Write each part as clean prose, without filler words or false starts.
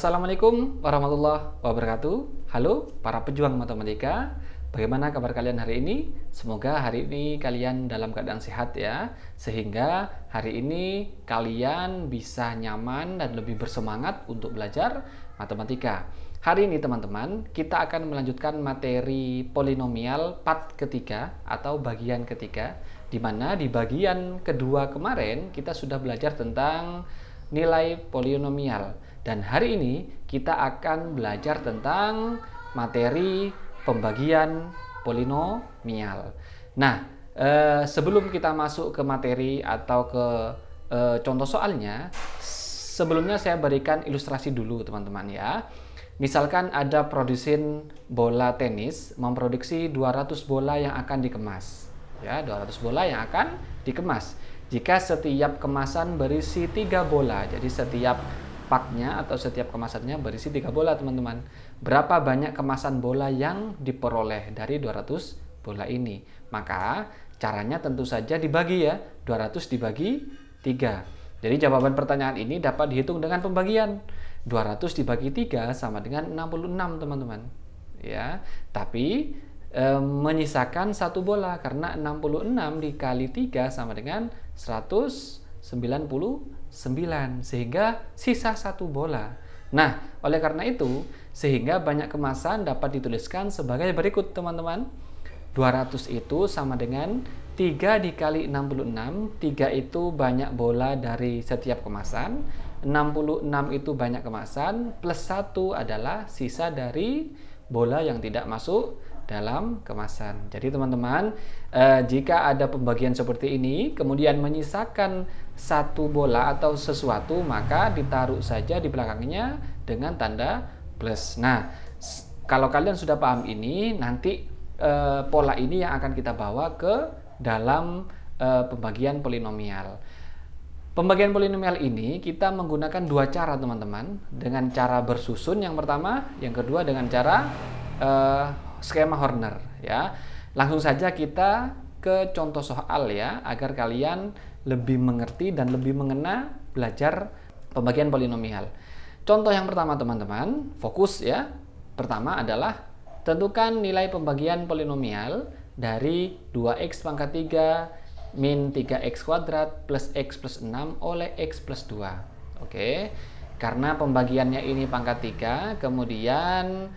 Assalamualaikum warahmatullahi wabarakatuh. Halo para pejuang matematika, bagaimana kabar kalian hari ini? Semoga hari ini kalian dalam keadaan sehat ya, sehingga hari ini kalian bisa nyaman dan lebih bersemangat untuk belajar matematika. Hari ini teman-teman, kita akan melanjutkan materi polinomial part ketiga atau bagian ketiga, di mana di bagian kedua kemarin kita sudah belajar tentang nilai polinomial. Dan hari ini kita akan belajar tentang materi pembagian polinomial. Nah, sebelum kita masuk ke materi atau ke contoh soalnya, sebelumnya saya berikan ilustrasi dulu teman-teman ya. Misalkan ada produsen bola tenis memproduksi 200 bola yang akan dikemas. Ya, 200 bola yang akan dikemas. Jika setiap kemasan berisi 3 bola, jadi setiap paknya atau setiap kemasannya berisi 3 bola teman-teman. Berapa banyak kemasan bola yang diperoleh dari 200 bola ini? Maka caranya tentu saja dibagi ya, 200 dibagi 3. Jadi jawaban pertanyaan ini dapat dihitung dengan pembagian. 200 dibagi 3 sama dengan 66 teman-teman. Ya, tapi menyisakan 1 bola karena 66 dikali 3 sama dengan 199, sehingga sisa 1 bola. Nah, oleh karena itu, sehingga banyak kemasan dapat dituliskan sebagai berikut teman-teman. 200 itu sama dengan 3 dikali 66. 3 itu banyak bola dari setiap kemasan. 66 itu banyak kemasan, plus 1 adalah sisa dari bola yang tidak masuk dalam kemasan. Jadi teman-teman, jika ada pembagian seperti ini, kemudian menyisakan 1 bola atau sesuatu, maka ditaruh saja di belakangnya dengan tanda plus. Nah, kalau kalian sudah paham ini, nanti pola ini yang akan kita bawa ke dalam pembagian polinomial. Pembagian polinomial ini kita menggunakan 2 cara teman-teman, dengan cara bersusun yang pertama, yang kedua dengan cara skema Horner ya. Langsung saja kita ke contoh soal ya, agar kalian lebih mengerti dan lebih mengena belajar pembagian polinomial. Contoh yang pertama teman-teman, fokus ya. Pertama adalah tentukan nilai pembagian polinomial dari 2x pangkat 3 min 3x kuadrat plus x plus 6 oleh x plus 2. Oke. Karena pembagiannya ini pangkat 3, kemudian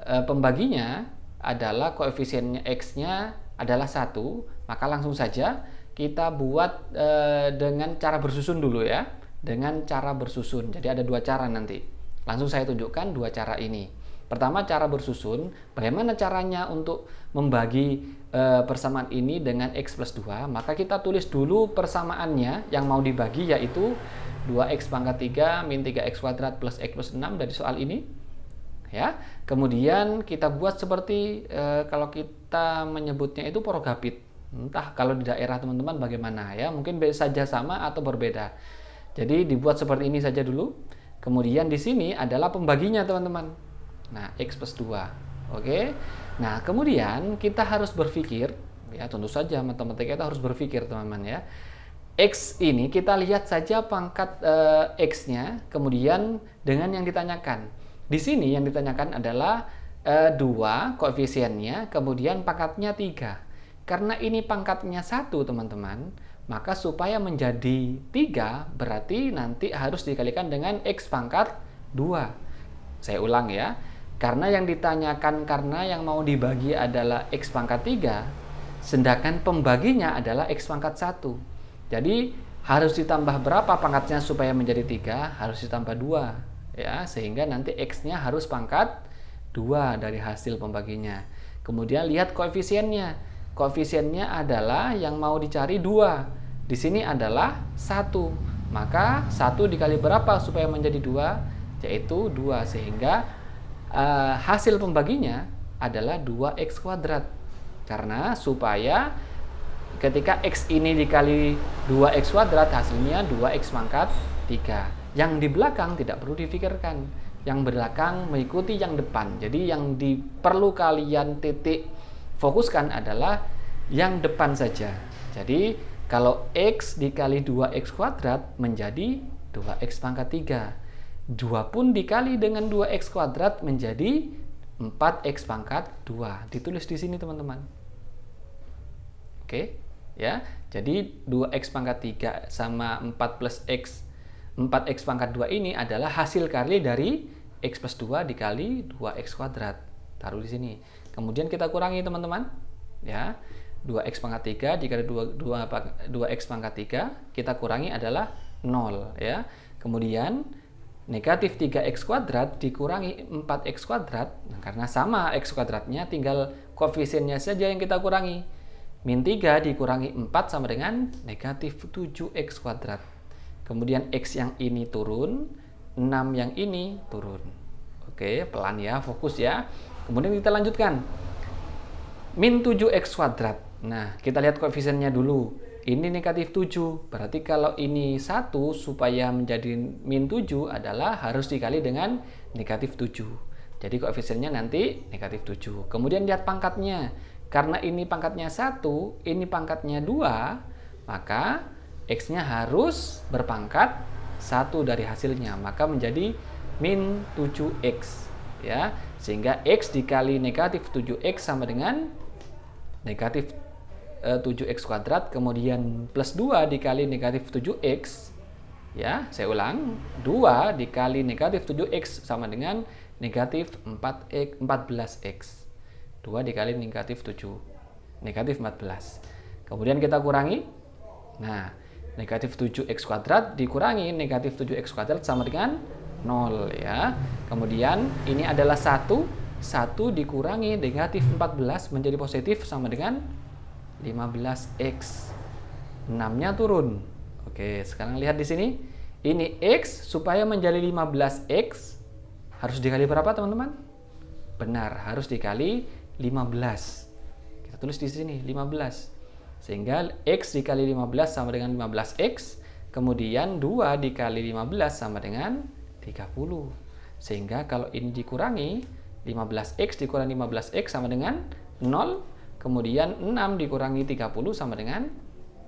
pembaginya adalah koefisiennya x-nya adalah 1, maka langsung saja kita buat dengan cara bersusun dulu ya. Dengan cara bersusun. Jadi ada 2 cara nanti. Langsung saya tunjukkan 2 cara ini. Pertama, cara bersusun. Bagaimana caranya untuk membagi persamaan ini dengan x plus 2? Maka kita tulis dulu persamaannya yang mau dibagi, yaitu 2x pangkat 3 min 3x kuadrat plus x plus 6 dari soal ini. Ya, kemudian kita buat seperti kalau kita menyebutnya itu porogapit. Entah kalau di daerah teman-teman bagaimana ya, mungkin saja sama atau berbeda. Jadi dibuat seperti ini saja dulu. Kemudian di sini adalah pembaginya teman-teman. Nah, x plus 2. Oke. Nah, kemudian kita harus berpikir ya, tentu saja matematika kita harus berpikir teman-teman ya. X ini kita lihat saja pangkat x-nya, kemudian dengan yang ditanyakan. Di sini yang ditanyakan adalah 2 koefisiennya, kemudian pangkatnya 3. Karena ini pangkatnya 1 teman-teman, maka supaya menjadi 3 berarti nanti harus dikalikan dengan x pangkat 2. Saya ulang ya. Karena yang ditanyakan, karena yang mau dibagi adalah x pangkat 3, sedangkan pembaginya adalah x pangkat 1. Jadi harus ditambah berapa pangkatnya supaya menjadi 3? Harus ditambah 2. Ya, sehingga nanti x-nya harus pangkat 2 dari hasil pembaginya. Kemudian lihat koefisiennya. Koefisiennya adalah yang mau dicari 2. Di sini adalah 1. Maka 1 dikali berapa supaya menjadi 2? Yaitu 2, sehingga hasil pembaginya adalah 2x kuadrat. Karena supaya ketika x ini dikali 2x kuadrat, hasilnya 2x pangkat 3. Yang di belakang tidak perlu difikirkan. Yang belakang mengikuti yang depan. Jadi yang perlu kalian titik fokuskan adalah yang depan saja. Jadi kalau x dikali 2x kuadrat menjadi 2x pangkat 3. 2 pun dikali dengan 2x kuadrat menjadi 4x pangkat 2. Ditulis di sini teman-teman. Oke, ya. Jadi 2x pangkat 3 sama 4 plus x 4x pangkat 2 ini adalah hasil kali dari x plus 2 dikali 2x kuadrat. Taruh di sini. Kemudian kita kurangi teman-teman. Ya. 2x pangkat 3 dikali 2x pangkat 3 kita kurangi adalah 0 ya. Kemudian negatif 3x kuadrat dikurangi 4x kuadrat. Nah, karena sama x kuadratnya tinggal koefisiennya saja yang kita kurangi. Min 3 dikurangi 4 sama dengan negatif 7x kuadrat. Kemudian x yang ini turun, 6 yang ini turun. Oke, pelan ya, fokus ya. Kemudian kita lanjutkan. Min 7x kuadrat. Nah, kita lihat koefisiennya dulu. Ini negatif 7. Berarti kalau ini 1 supaya menjadi min 7 adalah harus dikali dengan negatif 7. Jadi koefisiennya nanti negatif 7. Kemudian lihat pangkatnya. Karena ini pangkatnya 1, ini pangkatnya 2, maka x-nya harus berpangkat 1 dari hasilnya. Maka menjadi min 7x. Ya, sehingga x dikali negatif 7x sama dengan negatif 7x kuadrat, kemudian plus 2 dikali negatif 7x. Ya, saya ulang. 2 dikali negatif 7x sama dengan negatif 14x. 2 dikali negatif 7. Negatif 14. Kemudian kita kurangi. Nah, negatif 7x kuadrat dikurangi negatif 7x kuadrat sama dengan 0 ya. Kemudian ini adalah 1 dikurangi negatif 14 menjadi positif sama dengan 15x. 6-nya turun. Oke, sekarang lihat di sini. Ini x supaya menjadi 15x harus dikali berapa, teman-teman? Benar, harus dikali 15. Kita tulis di sini 15. Sehingga x dikali 15 sama dengan 15x, kemudian 2 dikali 15 sama dengan 30. Sehingga kalau ini dikurangi, 15x dikurangi 15x sama dengan 0, kemudian 6 dikurangi 30 sama dengan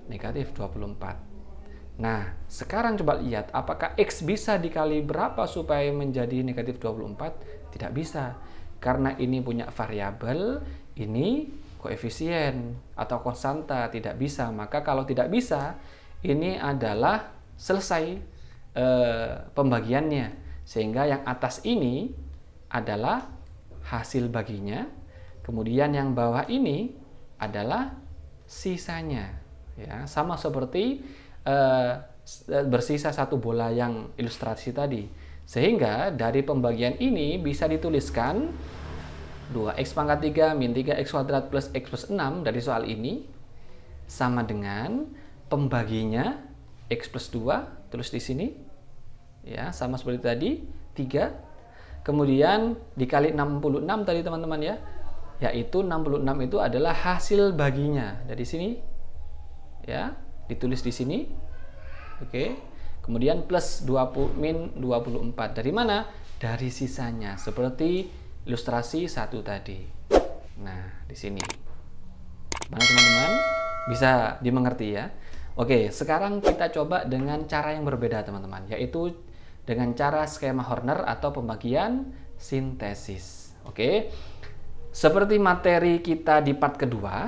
negatif 24. Nah, sekarang coba lihat apakah x bisa dikali berapa supaya menjadi negatif 24? Tidak bisa. Karena ini punya variabel, ini koefisien atau konstanta, tidak bisa. Maka kalau tidak bisa, ini adalah selesai pembagiannya. Sehingga yang atas ini adalah hasil baginya. Kemudian yang bawah ini adalah sisanya, ya, sama seperti bersisa satu bola yang ilustrasi tadi. Sehingga dari pembagian ini bisa dituliskan 2x pangkat 3 min 3x kuadrat plus x plus 6 dari soal ini sama dengan pembaginya x plus 2, tulis di sini, ya, sama seperti tadi 3. Kemudian dikali 66 tadi teman-teman ya. Yaitu 66 itu adalah hasil baginya dari sini, ya, ditulis di sini. Oke. Kemudian plus 20 min 24 dari mana? Dari sisanya, seperti ilustrasi 1 tadi. Nah, di sini. Gimana teman-teman? Bisa dimengerti ya? Oke, sekarang kita coba dengan cara yang berbeda teman-teman, yaitu dengan cara skema Horner atau pembagian sintesis. Oke. Seperti materi kita di part kedua,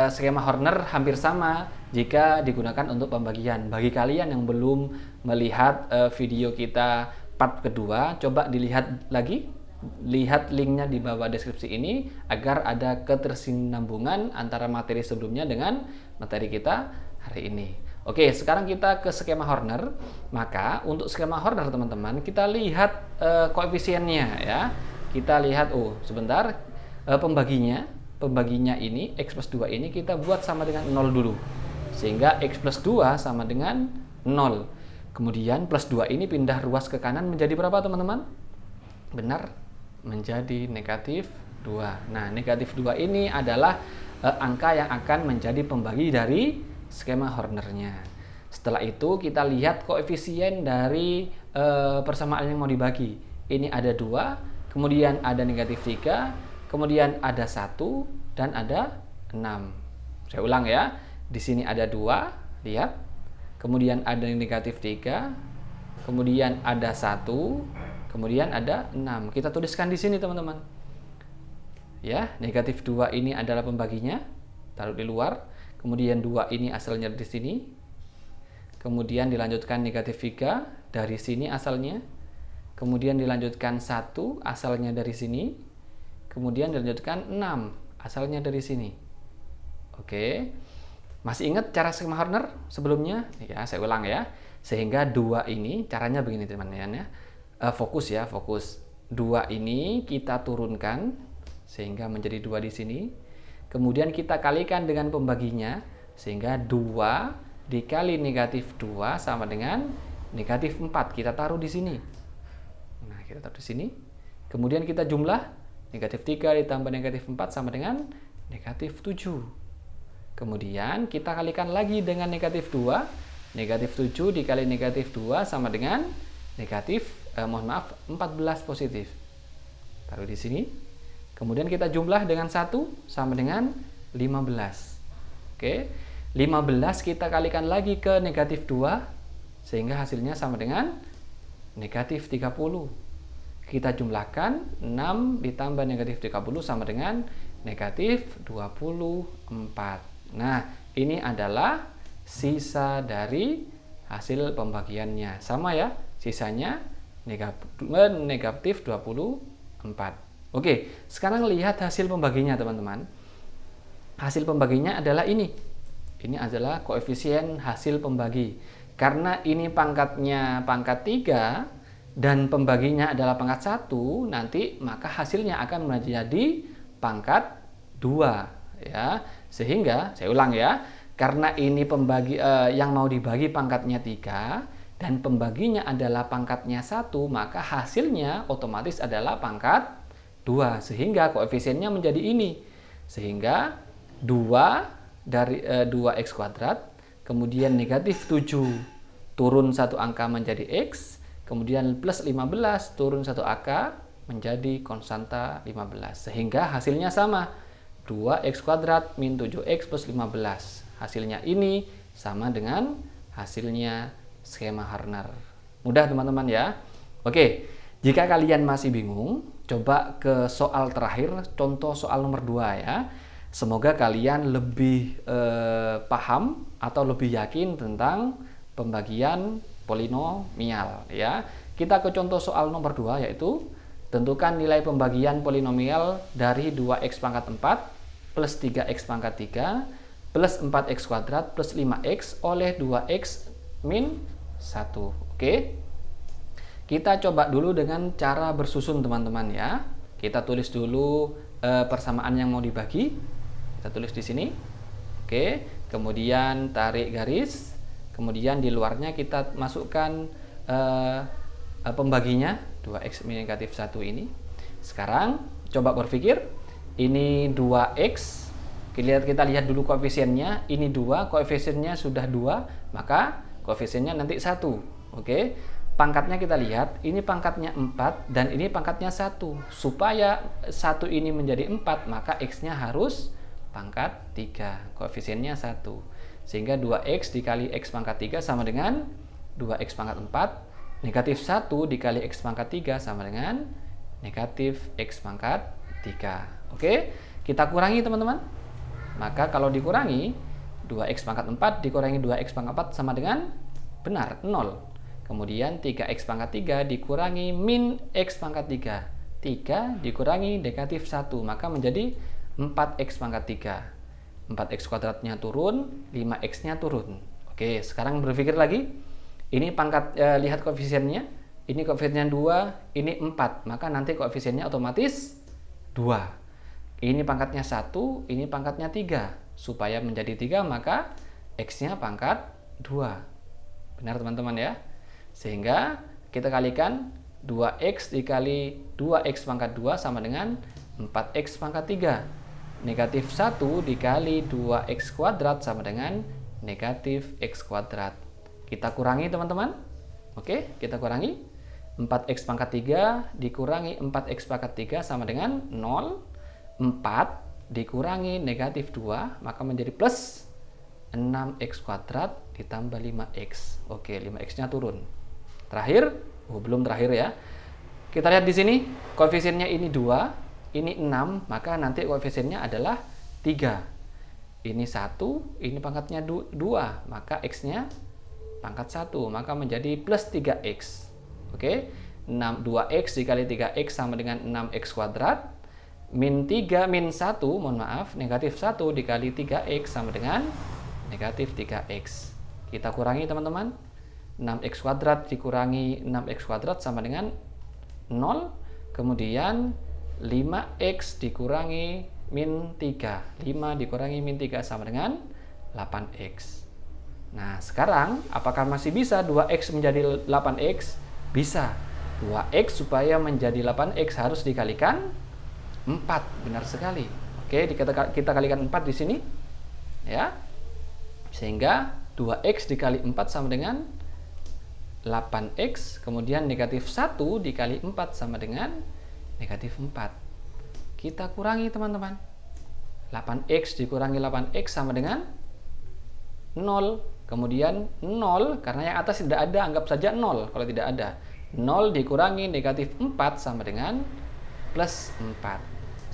skema Horner hampir sama jika digunakan untuk pembagian. Bagi kalian yang belum melihat video kita part kedua, coba dilihat lagi, lihat linknya di bawah deskripsi ini agar ada ketersinambungan antara materi sebelumnya dengan materi kita hari ini. Oke, sekarang kita ke skema Horner. Maka untuk skema Horner teman-teman, kita lihat koefisiennya ya. Kita lihat, sebentar. Pembaginya ini x plus 2 ini kita buat sama dengan 0 dulu, sehingga x plus 2 sama dengan 0. Kemudian plus 2 ini pindah ruas ke kanan menjadi berapa teman-teman? Benar, menjadi negatif 2. Nah, negatif 2 ini adalah angka yang akan menjadi pembagi dari skema Hornernya. Setelah itu kita lihat koefisien dari persamaan yang mau dibagi. Ini ada 2, kemudian ada negatif 3, kemudian ada 1 dan ada 6. Saya ulang ya. Di sini ada 2, lihat. Kemudian ada negatif 3, kemudian ada 1, kemudian ada 6. Kita tuliskan di sini teman-teman. Ya, negatif 2 ini adalah pembaginya, taruh di luar. Kemudian 2 ini asalnya di sini. Kemudian dilanjutkan negatif 3 dari sini asalnya. Kemudian dilanjutkan 1 asalnya dari sini. Kemudian dilanjutkan 6 asalnya dari sini. Oke. Masih ingat cara skema Horner sebelumnya? Ya, saya ulang ya. Sehingga 2 ini caranya begini teman-teman ya. Fokus ya, fokus. 2 ini kita turunkan sehingga menjadi 2 di sini. Kemudian kita kalikan dengan pembaginya sehingga 2 dikali negatif 2 sama dengan negatif 4. Kita taruh di sini. Nah, kita taruh di sini. Kemudian kita jumlah negatif 3 ditambah negatif 4 sama dengan negatif 7. Kemudian kita kalikan lagi dengan negatif 2. Negatif 7 dikali negatif 2 sama dengan negatif 14 positif. Taruh di sini. Kemudian kita jumlah dengan 1 sama dengan 15. Oke. 15 kita kalikan lagi ke negatif 2 sehingga hasilnya sama dengan negatif 30. Kita jumlahkan 6 ditambah negatif 30 sama dengan negatif 24. Nah, ini adalah sisa dari hasil pembagiannya. Sama ya, sisanya negatif 24. Oke, sekarang lihat hasil pembaginya teman-teman. Hasil pembaginya adalah ini. Ini adalah koefisien hasil pembagi. Karena ini pangkatnya pangkat 3 dan pembaginya adalah pangkat 1, nanti maka hasilnya akan menjadi pangkat 2 ya. Sehingga saya ulang ya, karena ini pembagi yang mau dibagi pangkatnya 3 dan pembaginya adalah pangkatnya 1, maka hasilnya otomatis adalah pangkat 2, sehingga koefisiennya menjadi ini. Sehingga 2 dari 2x kuadrat, kemudian negatif 7 turun 1 angka menjadi x, kemudian plus 15 turun 1 angka menjadi konstanta 15. Sehingga hasilnya sama, 2x kuadrat min 7x plus 15. Hasilnya ini sama dengan hasilnya skema Horner. Mudah teman-teman ya. Oke, jika kalian masih bingung, coba ke soal terakhir, contoh soal nomor 2 ya. Semoga kalian lebih paham atau lebih yakin tentang pembagian polinomial ya. Kita ke contoh soal nomor 2 yaitu tentukan nilai pembagian polinomial dari 2x pangkat 4 plus 3x pangkat 3 plus 4x kuadrat plus 5x oleh 2x min 1. Oke. Kita coba dulu dengan cara bersusun teman-teman ya. Kita tulis dulu persamaan yang mau dibagi. Kita tulis di sini. Oke, kemudian tarik garis. Kemudian di luarnya kita masukkan pembaginya 2x min negatif 1 ini. Sekarang coba berpikir, ini 2x. Kita lihat dulu koefisiennya. Ini 2, koefisiennya sudah 2, maka koefisiennya nanti 1. Oke. Pangkatnya kita lihat, ini pangkatnya 4 dan ini pangkatnya 1. Supaya 1 ini menjadi 4, maka x-nya harus pangkat 3. Koefisiennya 1. Sehingga 2x dikali x pangkat 3 sama dengan 2x pangkat 4. Negatif 1 dikali x pangkat 3 sama dengan negatif x pangkat 3. Oke, kita kurangi teman-teman. Maka kalau dikurangi, 2x pangkat 4 dikurangi 2x pangkat 4 sama dengan benar, 0. Kemudian 3x pangkat 3 dikurangi min x pangkat 3. 3 dikurangi negatif 1, maka menjadi 4x pangkat 3. 4x kuadratnya turun, 5x-nya turun. Oke, sekarang berpikir lagi. Ini pangkat, lihat koefisiennya. Ini koefisiennya 2, ini 4. Maka nanti koefisiennya otomatis 2. Ini pangkatnya 1, ini pangkatnya 3. Supaya menjadi 3, maka x-nya pangkat 2. Benar teman-teman ya? Sehingga kita kalikan 2x dikali 2x pangkat 2 sama dengan 4x pangkat 3. Negatif 1 dikali 2x kuadrat sama dengan negatif x kuadrat. Kita kurangi teman-teman. Oke, kita kurangi. 4x pangkat 3 dikurangi 4x pangkat 3 sama dengan 0. 4 dikurangi negatif 2, maka menjadi plus 6x kuadrat ditambah 5x. Oke, 5x-nya turun. Terakhir, belum terakhir ya. Kita lihat di sini, koefisiennya ini 2, ini 6, maka nanti koefisiennya adalah 3. Ini 1, ini pangkatnya 2, maka X-nya pangkat 1, maka menjadi plus 3X. Oke, 2X dikali 3X sama dengan 6X kuadrat. Min 3, min 1, mohon maaf, negatif 1 dikali 3X sama dengan negatif 3X. Kita kurangi teman-teman. 6X kuadrat dikurangi 6X kuadrat sama dengan 0. Kemudian 5X dikurangi min 3. 5 dikurangi min 3 sama dengan 8X. Nah, sekarang apakah masih bisa 2X menjadi 8X? Bisa. 2X supaya menjadi 8X harus dikalikan 4. Benar sekali. Oke, kita kalikan 4 di sini. Ya. Sehingga 2X dikali 4 sama dengan 8X. Kemudian negatif 1 dikali 4 sama dengan negatif 4. Kita kurangi teman-teman. 8X dikurangi 8X sama dengan 0. Kemudian 0, karena yang atas tidak ada, anggap saja 0 kalau tidak ada. 0 dikurangi negatif 4 sama dengan plus 4.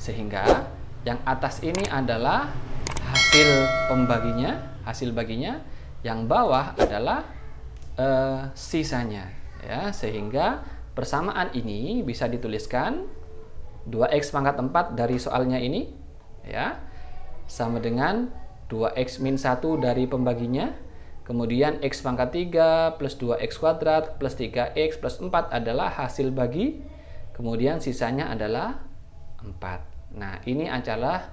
Sehingga yang atas ini adalah hasil pembaginya, hasil baginya. Yang bawah adalah sisanya. Ya, sehingga persamaan ini bisa dituliskan 2X pangkat 4 dari soalnya ini, ya, sama dengan 2X min 1 dari pembaginya. Kemudian X pangkat 3 plus 2X kuadrat plus 3X plus 4 adalah hasil bagi. Kemudian sisanya adalah 4. Nah, ini adalah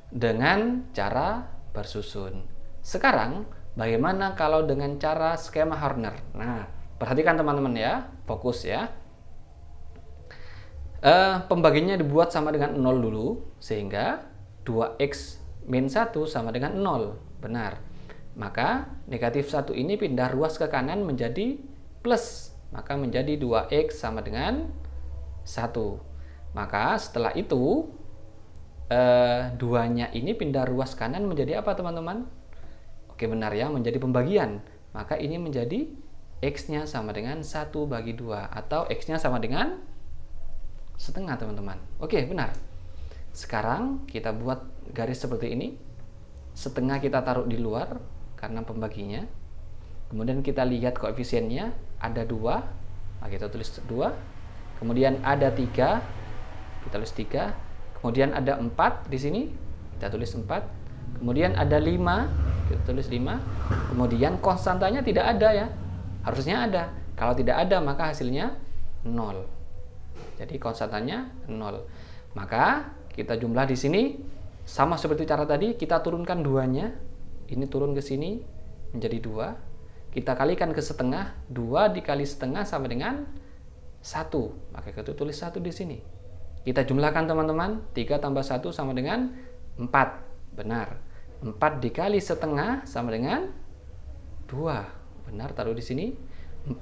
dengan cara bersusun. Sekarang, bagaimana kalau dengan cara skema Horner? Nah, perhatikan teman-teman ya, fokus ya. Pembagiannya dibuat sama dengan 0 dulu, sehingga 2X min 1 sama dengan 0. Benar. Maka negatif 1 ini pindah ruas ke kanan menjadi plus. Maka menjadi 2X sama dengan 1. Maka setelah itu, 2-nya ini pindah ruas kanan menjadi apa teman-teman? Oke, benar ya, menjadi pembagian. Maka ini menjadi X-nya sama dengan 1 bagi 2. Atau X-nya sama dengan setengah teman-teman. Oke, benar. Sekarang kita buat garis seperti ini. Setengah kita taruh di luar karena pembaginya. Kemudian kita lihat koefisiennya ada 2. Nah, kita tulis 2. Kemudian ada 3. Kita tulis 3. Kemudian ada 4 di sini. Kita tulis 4. Kemudian ada 5. Kita tulis 5. Kemudian konstantanya tidak ada ya. Harusnya ada. Kalau tidak ada maka hasilnya 0. Jadi konstantanya 0. Maka kita jumlah di sini sama seperti cara tadi, kita turunkan 2-nya. Ini turun ke sini menjadi 2. Kita kalikan ke setengah, 2 dikali setengah sama dengan 1. Maka kita tulis 1 di sini. Kita jumlahkan teman-teman, 3 tambah 1 sama dengan 4. Benar. 4 dikali setengah sama dengan 2. Benar, taruh di sini. 4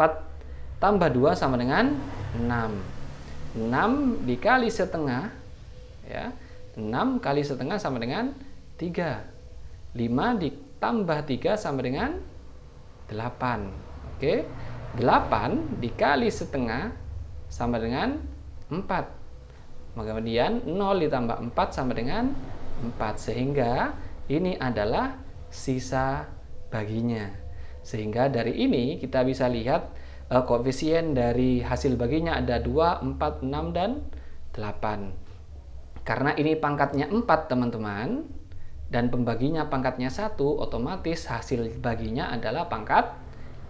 tambah 2 sama dengan 6. 6 dikali setengah, ya, 6 kali setengah sama dengan 3. 5 ditambah 3 sama dengan 8. Oke, 8 dikali setengah sama dengan 4. Kemudian 0 ditambah 4 sama dengan 4. Sehingga ini adalah sisa baginya. Sehingga dari ini kita bisa lihat koefisien dari hasil baginya ada 2, 4, 6, dan 8. Karena ini pangkatnya 4 teman-teman, dan pembaginya pangkatnya 1, otomatis hasil baginya adalah pangkat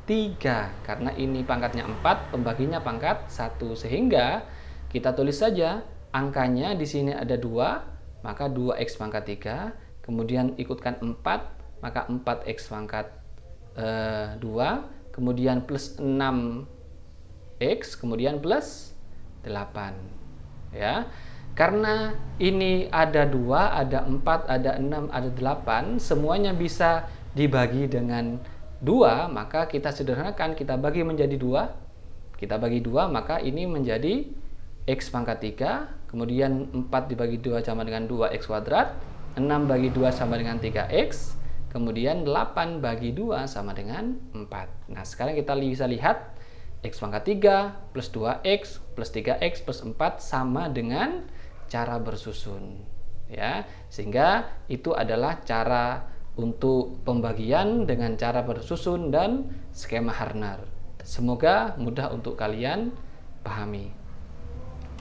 3. Karena ini pangkatnya 4, pembaginya pangkat 1. Sehingga kita tulis saja angkanya di sini ada 2, maka 2X pangkat 3. Kemudian ikutkan 4, maka 4X pangkat 2. Kemudian plus 6X, kemudian plus 8. Ya. Karena ini ada 2, ada 4, ada 6, ada 8, semuanya bisa dibagi dengan 2, maka kita sederhanakan, kita bagi menjadi 2. Kita bagi 2, maka ini menjadi X pangkat 3, kemudian 4 dibagi 2 sama dengan 2X kuadrat, 6 bagi 2 sama dengan 3X, kemudian 8 bagi 2 sama dengan 4. Nah, sekarang kita bisa lihat X pangkat 3 plus 2X plus 3X plus 4 sama dengan cara bersusun. Ya, sehingga itu adalah cara untuk pembagian dengan cara bersusun dan skema Harner. Semoga mudah untuk kalian pahami.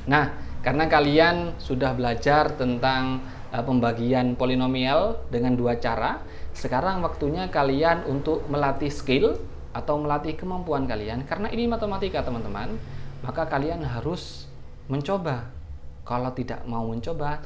Nah, karena kalian sudah belajar tentang pembagian polinomial dengan dua cara, sekarang waktunya kalian untuk melatih skill atau melatih kemampuan kalian. Karena ini matematika, teman-teman, maka kalian harus mencoba. Kalau tidak mau mencoba,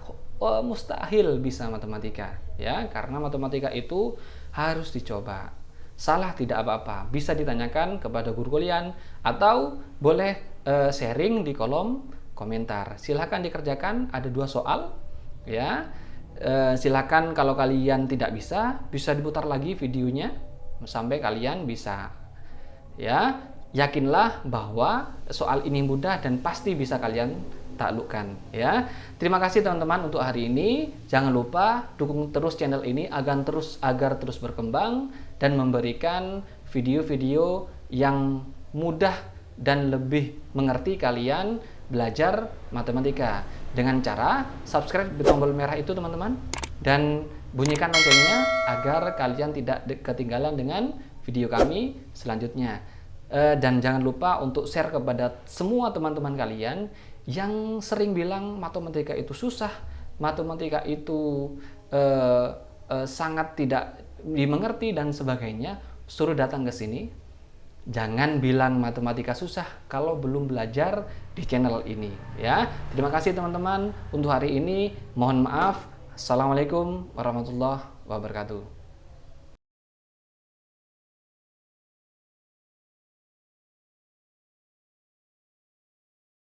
mustahil bisa matematika, ya, karena matematika itu harus dicoba. Salah tidak apa-apa, bisa ditanyakan kepada guru kalian atau boleh sharing di kolom komentar. Silahkan dikerjakan, ada 2 soal, ya. Silahkan kalau kalian tidak bisa diputar lagi videonya sampai kalian bisa, ya. Yakinlah bahwa soal ini mudah dan pasti bisa kalian taklukkan, ya. Terima kasih teman-teman untuk hari ini. Jangan lupa dukung terus channel ini agar terus berkembang dan memberikan video-video yang mudah dan lebih mengerti kalian belajar matematika dengan cara subscribe di tombol merah itu, teman-teman, dan bunyikan loncengnya agar kalian tidak ketinggalan dengan video kami selanjutnya. Dan jangan lupa untuk share kepada semua teman-teman kalian yang sering bilang matematika itu susah, matematika itu sangat tidak dimengerti dan sebagainya. Suruh datang ke sini. Jangan bilang matematika susah kalau belum belajar di channel ini, ya. Terima kasih teman-teman untuk hari ini. Mohon maaf. Assalamualaikum warahmatullahi wabarakatuh.